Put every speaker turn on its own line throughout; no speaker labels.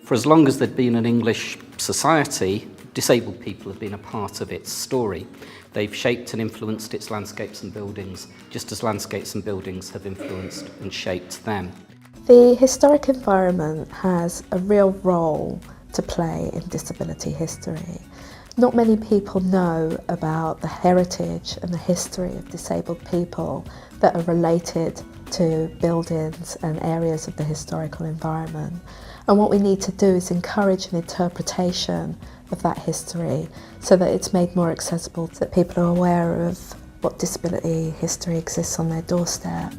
For as long as there'd been an English society, disabled people have been a part of its story. They've shaped and influenced its landscapes and buildings, just as landscapes and buildings have influenced and shaped them.
The historic environment has a real role to play in disability history. Not many people know about the heritage and the history of disabled people that are related to buildings and areas of the historical environment. And what we need to do is encourage an interpretation of that history so that it's made more accessible, so that people are aware of what disability history exists on their doorstep.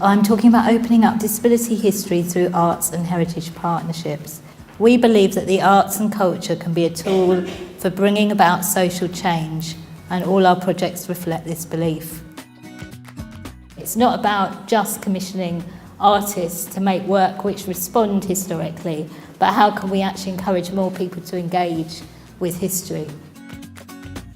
I'm talking about opening up disability history through arts and heritage partnerships. We believe that the arts and culture can be a tool for bringing about social change, and all our projects reflect this belief. It's not about just commissioning artists to make work which respond historically, but how can we actually encourage more people to engage with history?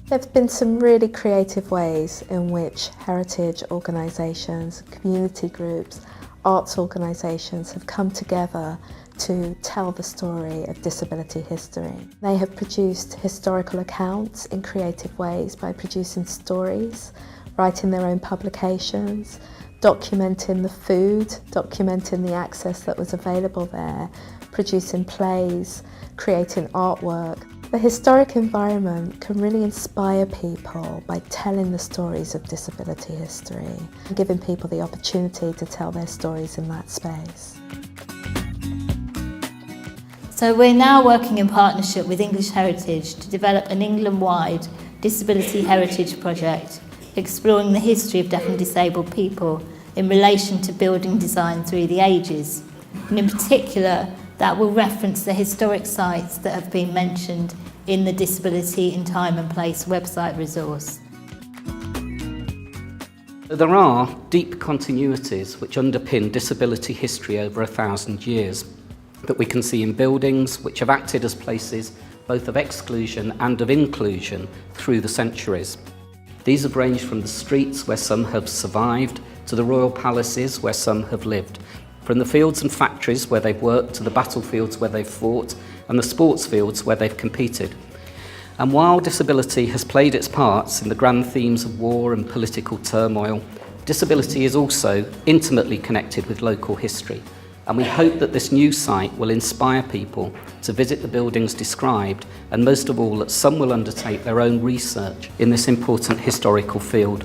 There have been some really creative ways in which heritage organisations, community groups, arts organisations have come together to tell the story of disability history. They have produced historical accounts in creative ways by producing stories, writing their own publications, documenting the food, documenting the access that was available there, producing plays, creating artwork. The historic environment can really inspire people by telling the stories of disability history and giving people the opportunity to tell their stories in that space.
So we're now working in partnership with English Heritage to develop an England-wide disability heritage project exploring the history of deaf and disabled people in relation to building design through the ages. And in particular, that will reference the historic sites that have been mentioned in the Disability in Time and Place website resource.
There are deep continuities which underpin disability history over 1,000 years that we can see in buildings which have acted as places both of exclusion and of inclusion through the centuries. These have ranged from the streets where some have survived to the royal palaces where some have lived, from the fields and factories where they've worked to the battlefields where they've fought and the sports fields where they've competed. And while disability has played its parts in the grand themes of war and political turmoil, disability is also intimately connected with local history. And we hope that this new site will inspire people to visit the buildings described, and most of all that some will undertake their own research in this important historical field.